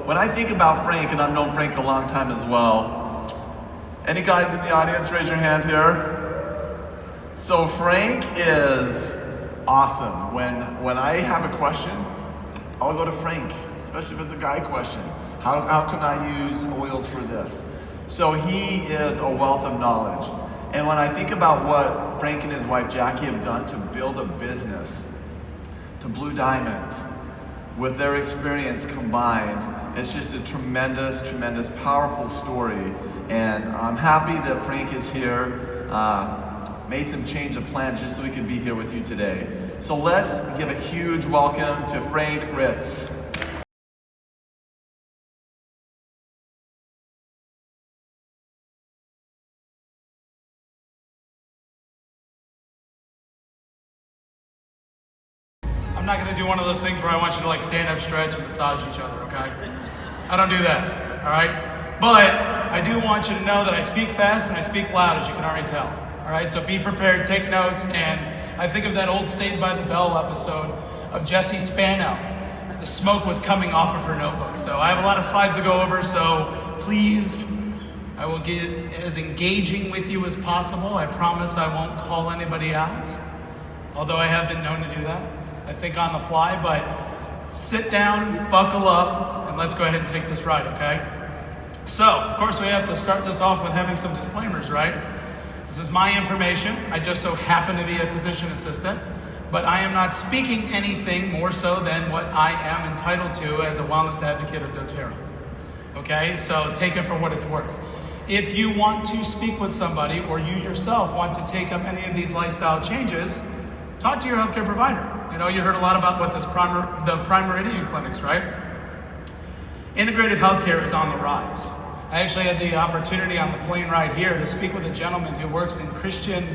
when I think about Frank, and I've known Frank a long time as well, any guys in the audience, raise your hand here. So Frank is awesome. When I have a question, I'll go to Frank, especially if it's a guy question. How can I use oils for this? So he is a wealth of knowledge. And when I think about what Frank and his wife Jackie have done to build a business, to Blue Diamond, with their experience combined, it's just a tremendous, tremendous, powerful story. And I'm happy that Frank is here, made some change of plans just so he could be here with you today. So let's give a huge welcome to Frank Ritz. I'm not gonna do one of those things where I want you to like stand up, stretch, and massage each other, okay? I don't do that, all right? But I do want you to know that I speak fast and I speak loud, as you can already tell, all right? So be prepared, take notes, and I think of that old Saved by the Bell episode of Jessie Spano. The smoke was coming off of her notebook. So I have a lot of slides to go over, so please, I will get as engaging with you as possible. I promise I won't call anybody out, although I have been known to do that. I think on the fly, but sit down, buckle up, and let's go ahead and take this ride, okay? So, of course, we have to start this off with having some disclaimers, right? This is my information. I just so happen to be a physician assistant, but I am not speaking anything more so than what I am entitled to as a wellness advocate of doTERRA, okay? So take it for what it's worth. If you want to speak with somebody, or you yourself want to take up any of these lifestyle changes, talk to your healthcare provider. You know, you heard a lot about what the Prime Meridian clinics, right? Integrative healthcare is on the rise. I actually had the opportunity on the plane ride here to speak with a gentleman who works in Christian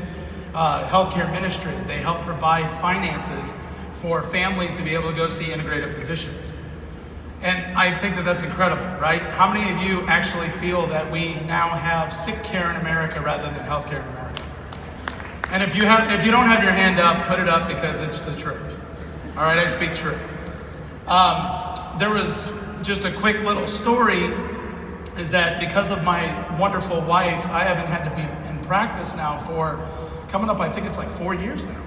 healthcare ministries. They help provide finances for families to be able to go see integrative physicians. And I think that that's incredible, right? How many of you actually feel that we now have sick care in America rather than healthcare in America? And if you don't have your hand up, put it up, because it's the truth. All right, I speak truth. There was just a quick little story, is that because of my wonderful wife, I haven't had to be in practice now for coming up, I think it's like 4 years now.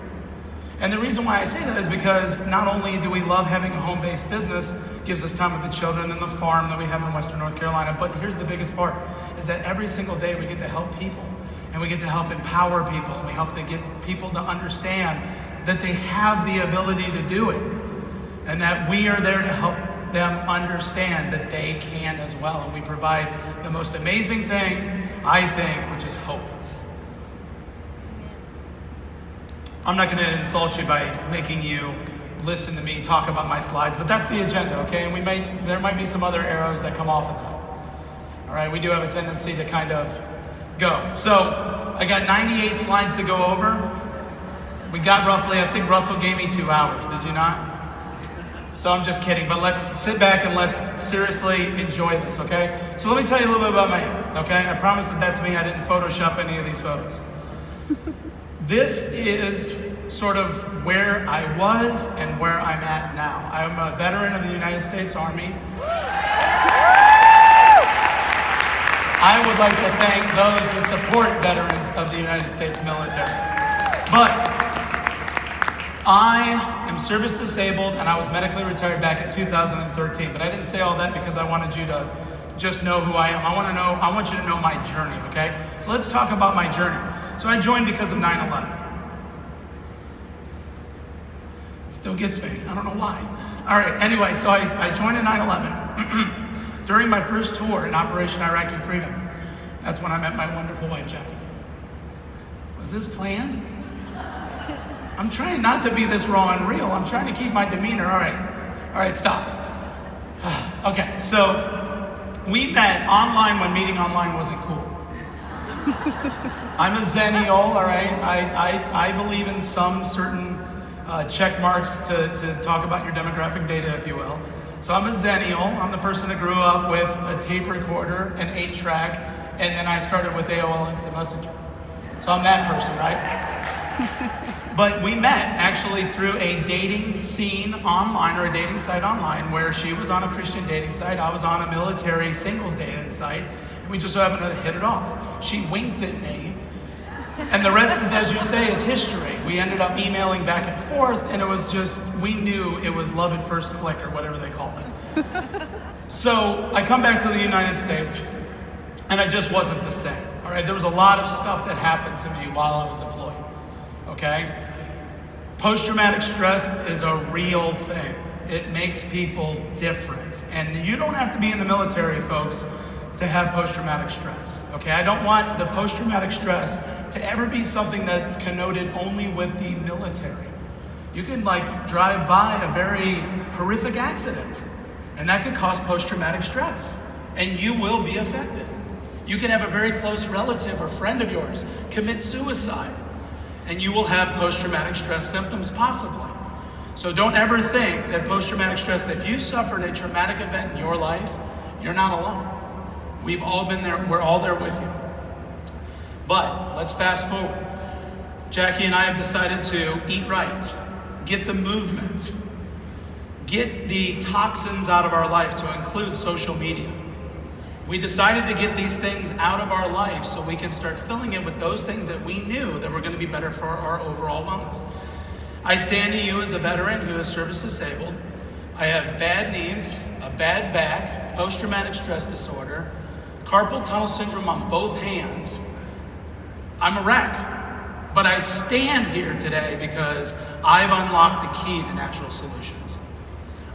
And the reason why I say that is because not only do we love having a home-based business, gives us time with the children and the farm that we have in Western North Carolina, but here's the biggest part, is that every single day we get to help people. And we get to help empower people, and we help to get people to understand that they have the ability to do it, and that we are there to help them understand that they can as well. And we provide the most amazing thing, I think, which is hope. I'm not gonna insult you by making you listen to me talk about my slides, but that's the agenda, okay? And there might be some other arrows that come off of that. All right, we do have a tendency to kind of go. So I got 98 slides to go over. We got roughly, I think Russell gave me 2 hours, did you not? So I'm just kidding, but let's sit back and let's seriously enjoy this, okay? So let me tell you a little bit about me, okay? I promise that that's me. I didn't Photoshop any of these photos. This is sort of where I was and where I'm at now. I'm a veteran of the United States Army. I would like to thank those that support veterans of the United States military. But I am service disabled, and I was medically retired back in 2013. But I didn't say all that because I wanted you to just know who I am. I want you to know my journey, okay? So let's talk about my journey. So I joined because of 9/11. Still gets me, I don't know why. All right, anyway, so I joined in 9/11. During my first tour in Operation Iraqi Freedom, that's when I met my wonderful wife, Jackie. Was this planned? I'm trying not to be this raw and real. I'm trying to keep my demeanor. All right, stop. Okay, so we met online when meeting online wasn't cool. I'm a Zennial, all right? I believe in some certain check marks to talk about your demographic data, if you will. So I'm a Zennial. I'm the person that grew up with a tape recorder, an 8-track, and then I started with AOL Instant Messenger. So I'm that person, right? But we met actually through a dating scene online, or a dating site online, where she was on a Christian dating site, I was on a military singles dating site, and we just so happened to hit it off. She winked at me, and the rest is, as you say, is history. We ended up emailing back and forth, and it was just, we knew it was love at first click, or whatever they call it. So I come back to the United States, and I just wasn't the same. All right, there was a lot of stuff that happened to me while I was deployed. Okay? Post-traumatic stress is a real thing. It makes people different. And you don't have to be in the military, folks, to have post-traumatic stress. Okay? I don't want the post-traumatic stress to ever be something that's connoted only with the military. You can drive by a very horrific accident, and that could cause post-traumatic stress, and you will be affected. You can have a very close relative or friend of yours commit suicide, and you will have post-traumatic stress symptoms possibly. So don't ever think that post-traumatic stress, if you suffered a traumatic event in your life, you're not alone. We've all been there, we're all there with you. But let's fast forward. Jackie and I have decided to eat right, get the movement, get the toxins out of our life, to include social media. We decided to get these things out of our life so we can start filling it with those things that we knew that were going to be better for our overall wellness. I stand to you as a veteran who is service disabled. I have bad knees, a bad back, post-traumatic stress disorder, carpal tunnel syndrome on both hands. I'm a wreck, but I stand here today because I've unlocked the key to natural solutions.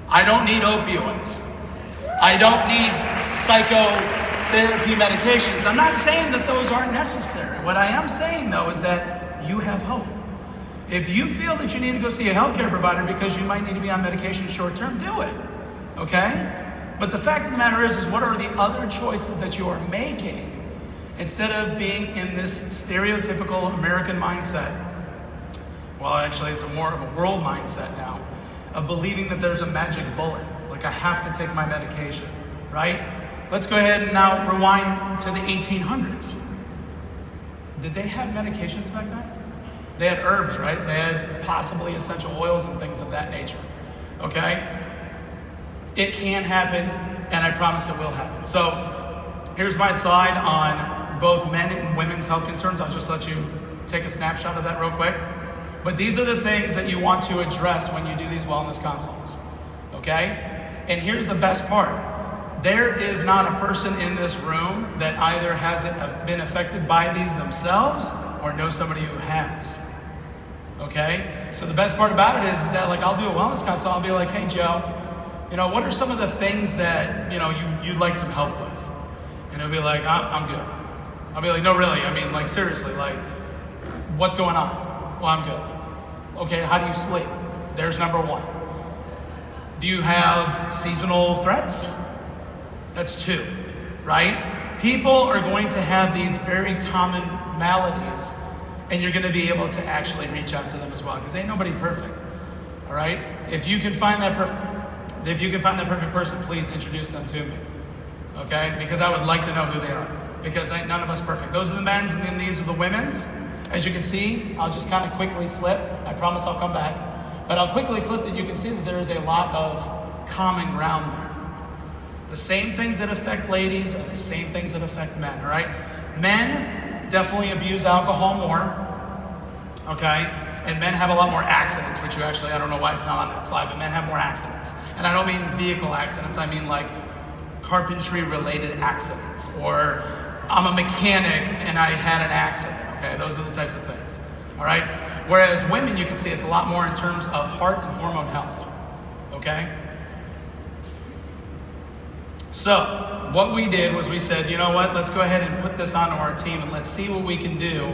I don't need opioids. I don't need psychotherapy medications. I'm not saying that those aren't necessary. What I am saying, though, is that you have hope. If you feel that you need to go see a healthcare provider because you might need to be on medication short term, do it. Okay? But the fact of the matter is what are the other choices that you are making instead of being in this stereotypical American mindset? Well, actually, it's more of a world mindset now, of believing that there's a magic bullet. Like, I have to take my medication, right? Let's go ahead and now rewind to the 1800s. Did they have medications back then? They had herbs, right? They had possibly essential oils and things of that nature, okay? It can happen, and I promise it will happen. So here's my slide on both men and women's health concerns. I'll just let you take a snapshot of that real quick. But these are the things that you want to address when you do these wellness consults, okay? And here's the best part. There is not a person in this room that either hasn't been affected by these themselves or knows somebody who has, okay? So the best part about it is that I'll do a wellness consult. I'll be like, hey, Joe, what are some of the things that, you'd like some help with? And he'll be like, I'm good. I'll be like, no, really, seriously, what's going on? Well, I'm good. Okay, how do you sleep? There's number one. Do you have seasonal threats? That's two, right? People are going to have these very common maladies, and you're going to be able to actually reach out to them as well, because ain't nobody perfect, all right? If you can find that perfect person, please introduce them to me, okay? Because I would like to know who they are, because ain't none of us perfect. Those are the men's, and then these are the women's. As you can see, I'll just kind of quickly flip. I promise I'll come back. But I'll quickly flip that you can see that there is a lot of common ground there. The same things that affect ladies are the same things that affect men, all right? Men definitely abuse alcohol more, okay? And men have a lot more accidents, which I don't know why it's not on that slide, but men have more accidents. And I don't mean vehicle accidents, I mean carpentry-related accidents, or I'm a mechanic and I had an accident, okay? Those are the types of things, all right? Whereas women, you can see it's a lot more in terms of heart and hormone health, okay? So what we did was we said, you know what, let's go ahead and put this onto our team and let's see what we can do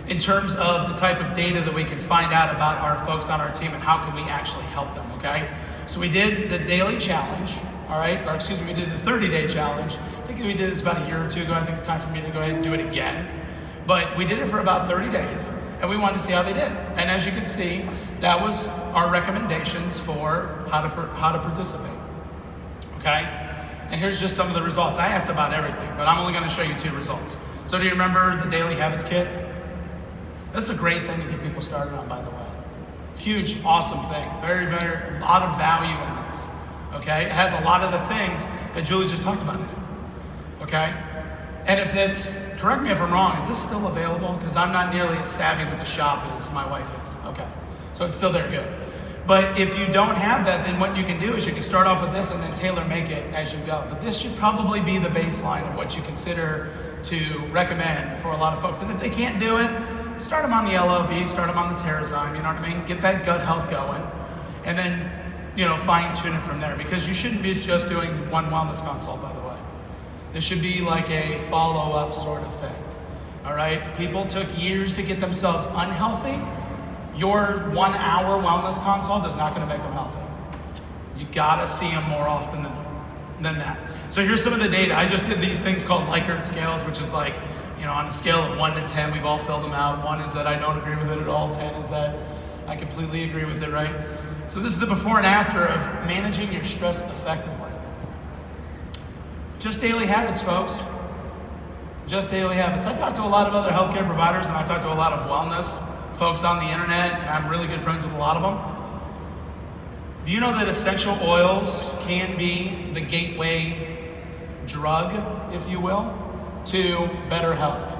in terms of the type of data that we can find out about our folks on our team and how can we actually help them, okay? So we did the daily challenge, all right? We did the 30-day challenge. I think we did this about a year or two ago. I think it's time for me to go ahead and do it again. But we did it for about 30 days, and we wanted to see how they did. And as you can see, that was our recommendations for how to participate, okay? And here's just some of the results. I asked about everything, but I'm only going to show you 2 results. So do you remember the Daily Habits Kit? This is a great thing to get people started on, by the way. Huge, awesome thing. Very, very, a lot of value in this. Okay? It has a lot of the things that Julie just talked about in it. Okay? And if it's, correct me if I'm wrong, is this still available? Because I'm not nearly as savvy with the shop as my wife is. Okay. So it's still there, good. But if you don't have that, then what you can do is you can start off with this and then tailor make it as you go. But this should probably be the baseline of what you consider to recommend for a lot of folks. And if they can't do it, start them on the LOV, start them on the TerraZyme, you know what I mean? Get that gut health going. And then, fine tune it from there. Because you shouldn't be just doing one wellness consult, by the way. This should be like a follow-up sort of thing. All right? People took years to get themselves unhealthy. Your 1 hour wellness consult is not going to make them healthy. You got to see them more often than that. So here's some of the data. I just did these things called Likert scales, which is like, on a scale of 1 to 10, we've all filled them out. 1 is that I don't agree with it at all. 10 is that I completely agree with it, right? So this is the before and after of managing your stress effectively. Just daily habits, folks. Just daily habits. I talk to a lot of other healthcare providers, and I talk to a lot of wellness folks on the internet, and I'm really good friends with a lot of them. Do you know that essential oils can be the gateway drug, if you will, to better health?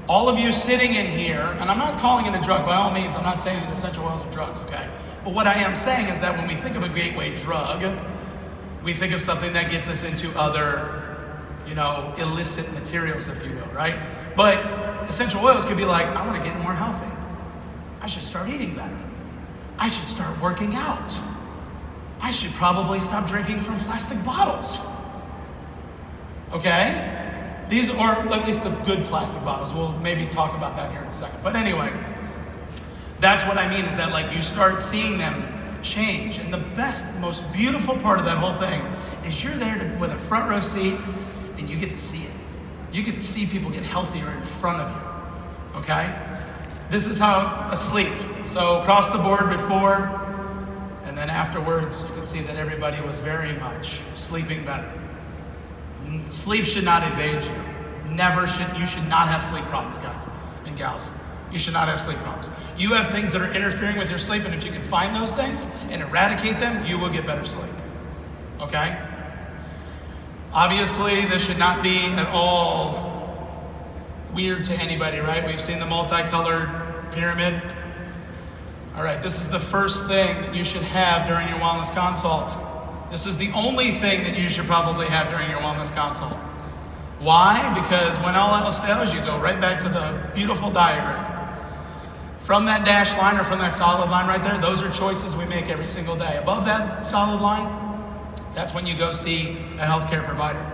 All of you sitting in here, and I'm not calling it a drug by all means, I'm not saying that essential oils are drugs, okay? But what I am saying is that when we think of a gateway drug, we think of something that gets us into other, illicit materials, if you will, right? But essential oils could be like, I want to get more healthy. I should start eating better. I should start working out. I should probably stop drinking from plastic bottles. Okay? These are at least the good plastic bottles. We'll maybe talk about that here in a second. But anyway, that's what I mean is that like you start seeing them change. And the best, most beautiful part of that whole thing is you're there with a front row seat and you get to see it. You get to see people get healthier in front of you. Okay? This is how asleep. So across the board before and then afterwards, you can see that everybody was very much sleeping better. Sleep should not evade you. You should not have sleep problems, guys and gals. You should not have sleep problems. You have things that are interfering with your sleep, and if you can find those things and eradicate them, you will get better sleep. Okay? Obviously, this should not be at all weird to anybody, right? We've seen the multicolored pyramid. All right, this is the first thing that you should have during your wellness consult. This is the only thing that you should probably have during your wellness consult. Why? Because when all else fails, you go right back to the beautiful diagram. From that dashed line or from that solid line right there, those are choices we make every single day. Above that solid line, that's when you go see a healthcare provider.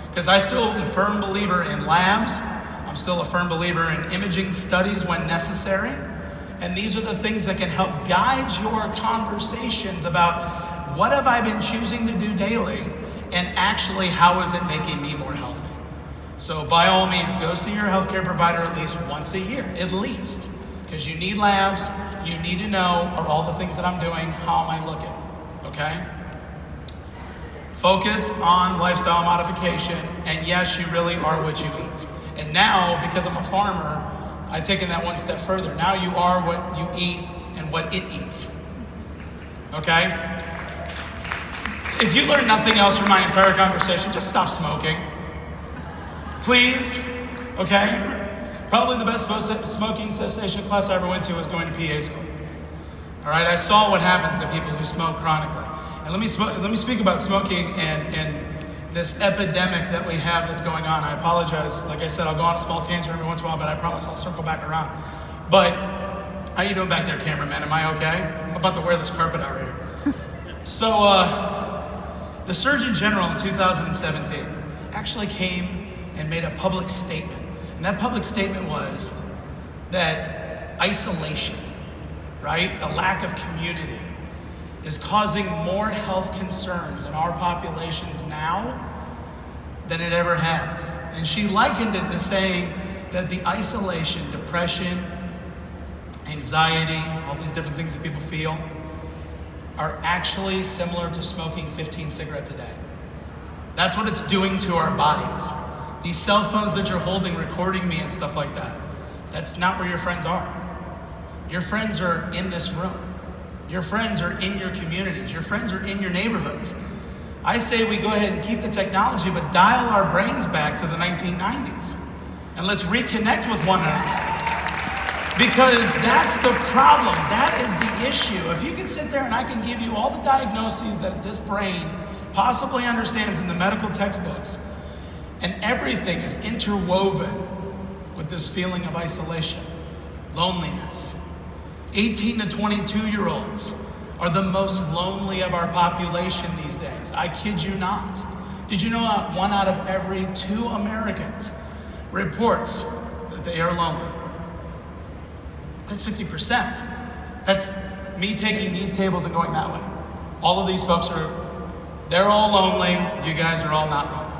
Because I still am a firm believer in labs. I'm still a firm believer in imaging studies when necessary. And these are the things that can help guide your conversations about what have I been choosing to do daily and actually how is it making me more healthy. So by all means, go see your healthcare provider at least once a year, at least. Because you need labs, you need to know, are all the things that I'm doing, how am I looking, okay? Focus on lifestyle modification, and yes, you really are what you eat. And now, because I'm a farmer, I've taken that one step further. Now you are what you eat and what it eats, okay? If you learn nothing else from my entire conversation, just stop smoking. Please, okay? Probably the best smoking cessation class I ever went to was going to PA school. All right, I saw what happens to people who smoke chronically. And let me speak about smoking and this epidemic that we have that's going on. I apologize. Like I said, I'll go on a small tangent every once in a while, but I promise I'll circle back around. But how you doing back there, cameraman? Am I okay? I'm about to wear this carpet out here. So the Surgeon General in 2017 actually came and made a public statement. And that public statement was that isolation, right, the lack of community, is causing more health concerns in our populations now than it ever has. And she likened it to saying that the isolation, depression, anxiety, all these different things that people feel, are actually similar to smoking 15 cigarettes a day. That's what it's doing to our bodies. These cell phones that you're holding, recording me and stuff like that, That's not where your friends are. Your friends are in this room. Your friends are in your communities. Your friends are in your neighborhoods. I say we go ahead and keep the technology, but dial our brains back to the 1990s. And let's reconnect with one another. Because that's the problem. That is the issue. If you can sit there and I can give you all the diagnoses that this brain possibly understands in the medical textbooks, and everything is interwoven with this feeling of isolation, loneliness. 18 to 22-year-olds are the most lonely of our population these days. I kid you not. Did you know that 1 out of every 2 Americans reports that they are lonely? That's 50%. That's me taking these tables and going that way. All of these folks they're all lonely. You guys are all not lonely.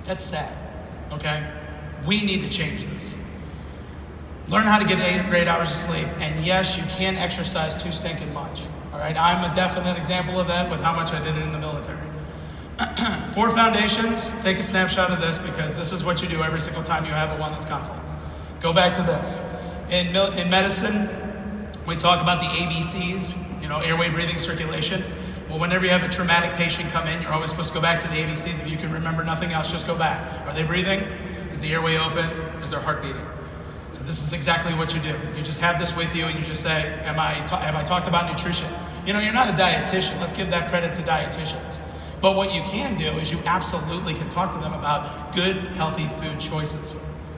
That's sad, okay? We need to change this. Learn how to get 8 great hours of sleep, and yes, you can exercise too stinking much, all right? I'm a definite example of that with how much I did it in the military. 4 foundations, take a snapshot of this because this is what you do every single time you have a wellness consult. Go back to this. In medicine, we talk about the ABCs, airway, breathing, circulation. Well, whenever you have a traumatic patient come in, you're always supposed to go back to the ABCs. If you can remember nothing else, just go back. Are they breathing? Is the airway open? Is their heart beating? So this is exactly what you do. You just have this with you and you just say, have I talked about nutrition? You're not a dietitian. Let's give that credit to dietitians. But what you can do is you absolutely can talk to them about good, healthy food choices.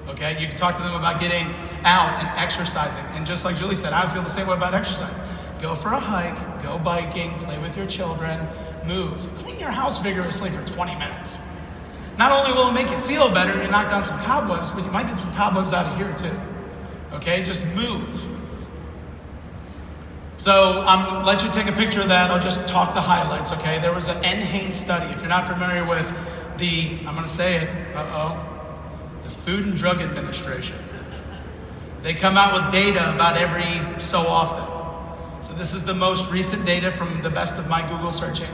Okay? You can talk to them about getting out and exercising. And just like Julie said, I feel the same way about exercise. Go for a hike, go biking, play with your children, move. Clean your house vigorously for 20 minutes. Not only will it make you feel better, you knock down some cobwebs, but you might get some cobwebs out of here too. Okay, just move. So I'm let you take a picture of that. I'll just talk the highlights, okay? There was an NHANES study. If you're not familiar with I'm gonna say it, the Food and Drug Administration. They come out with data about every so often. So this is the most recent data from the best of my Google searching.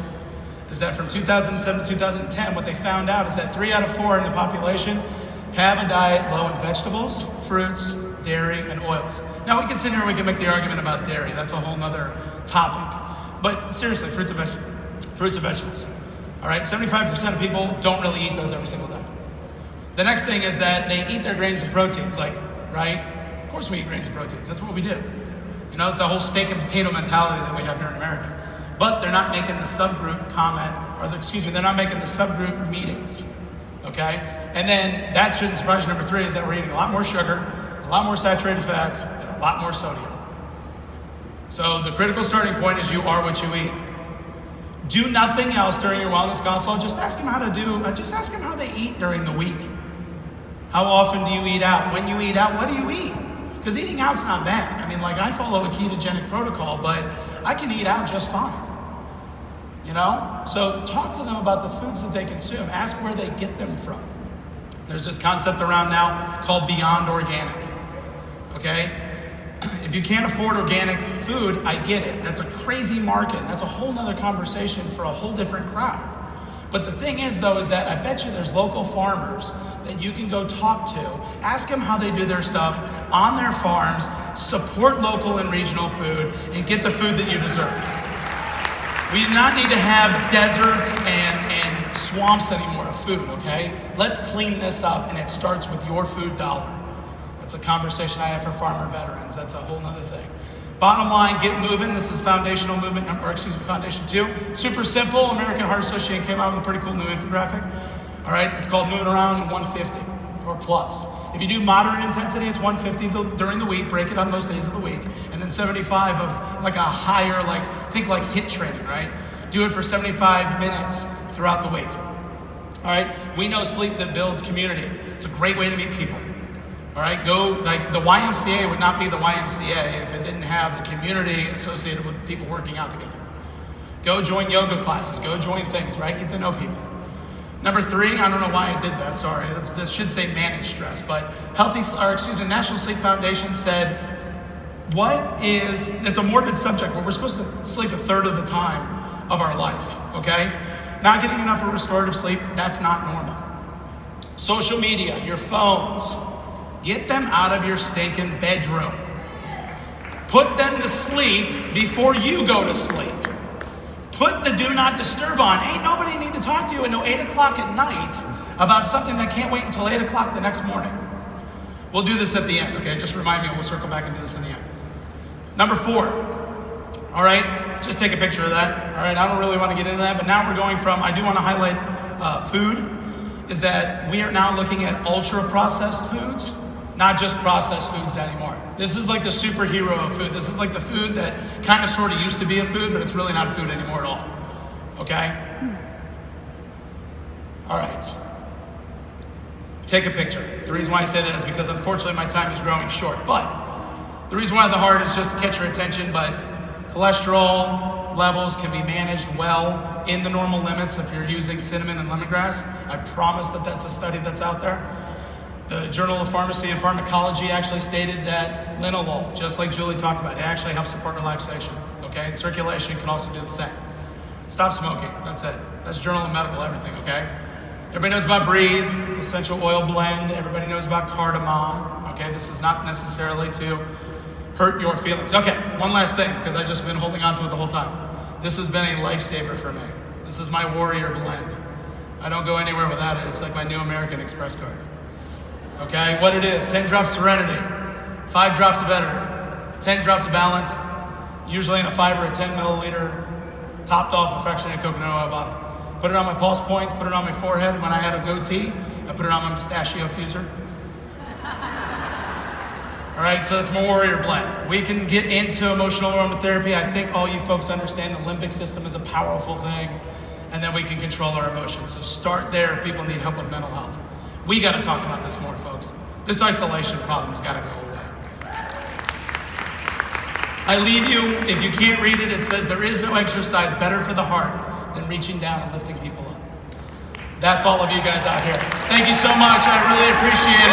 Is that from 2007 to 2010, what they found out is that 3 out of 4 in the population have a diet low in vegetables, fruits, dairy, and oils. Now we can sit here and we can make the argument about dairy. That's a whole nother topic. But seriously, fruits and vegetables. All right, 75% of people don't really eat those every single day. The next thing is that they eat their grains and proteins, right? Of course we eat grains and proteins. That's what we do. It's a whole steak and potato mentality that we have here in America. But they're not making the subgroup comment, they're not making the subgroup meetings, okay? And then that shouldn't surprise you. Number 3 is that we're eating a lot more sugar, a lot more saturated fats, and a lot more sodium. So the critical starting point is you are what you eat. Do nothing else during your wellness consult. Just ask them how they eat during the week. How often do you eat out? When you eat out, what do you eat? Because eating out's not bad. I follow a ketogenic protocol, but I can eat out just fine. So talk to them about the foods that they consume. Ask where they get them from. There's this concept around now called Beyond Organic. Okay? If you can't afford organic food, I get it. That's a crazy market. That's a whole nother conversation for a whole different crowd. But the thing is, though, is that I bet you there's local farmers that you can go talk to, ask them how they do their stuff on their farms, support local and regional food, and get the food that you deserve. We do not need to have deserts and swamps anymore of food, okay? Let's clean this up, and it starts with your food dollar. That's a conversation I have for farmer veterans. That's a whole nother thing. Bottom line, get moving. This is foundation 2. Super simple. American Heart Association came out with a pretty cool new infographic. All right, it's called Moving Around 150 or plus. If you do moderate intensity, it's 150 during the week. Break it on most days of the week, and then 75 of like a higher, think like HIIT training, right? Do it for 75 minutes throughout the week. All right, we know sleep that builds community. It's a great way to meet people. All right, the YMCA would not be the YMCA if it didn't have the community associated with people working out together. Go join yoga classes, go join things, right? Get to know people. Number 3, I don't know why I did that, sorry. That should say manage stress, but National Sleep Foundation said, it's a morbid subject, but we're supposed to sleep a third of the time of our life, okay? Not getting enough of restorative sleep, that's not normal. Social media, your phones, Get them out of your stinking bedroom. Put them to sleep before you go to sleep. Put the do not disturb on. Ain't nobody need to talk to you until 8 o'clock at night about something that can't wait until 8 o'clock the next morning. We'll do this at the end, okay? Just remind me and we'll circle back and do this in the end. Number 4, all right? Just take a picture of that, all right? I don't really want to get into that, but now we're going from, I do want to highlight food, is that we are now looking at ultra-processed foods, not just processed foods anymore. This is like the superhero of food. This is like the food that kind of sort of used to be a food, but it's really not a food anymore at all, okay? All right. Take a picture. The reason why I say that is because unfortunately my time is growing short, but the reason why the heart is just to catch your attention, but cholesterol levels can be managed well in the normal limits if you're using cinnamon and lemongrass. I promise that that's a study that's out there. The Journal of Pharmacy and Pharmacology actually stated that linalool, just like Julie talked about, it actually helps support relaxation, okay? And circulation can also do the same. Stop smoking, that's it. That's Journal of Medical everything, okay? Everybody knows about Breathe, essential oil blend. Everybody knows about cardamom, okay? This is not necessarily to hurt your feelings. Okay, one last thing, because I've just been holding on to it the whole time. This has been a lifesaver for me. This is my warrior blend. I don't go anywhere without it. It's like my new American Express card. Okay, what it is, 10 drops Serenity, 5 drops of Editor, 10 drops of Balance, usually in a 5 or a 10 milliliter, topped off affectionate coconut oil bottle. Put it on my pulse points, put it on my forehead. When I had a goatee, I put it on my mustachio fuser. All right, so that's my warrior blend. We can get into emotional aromatherapy. I think all you folks understand the limbic system is a powerful thing, and then we can control our emotions. So start there if people need help with mental health. We got to talk about this more, folks. This isolation problem's got to go away. I leave you, if you can't read it, it says there is no exercise better for the heart than reaching down and lifting people up. That's all of you guys out here. Thank you so much. I really appreciate it.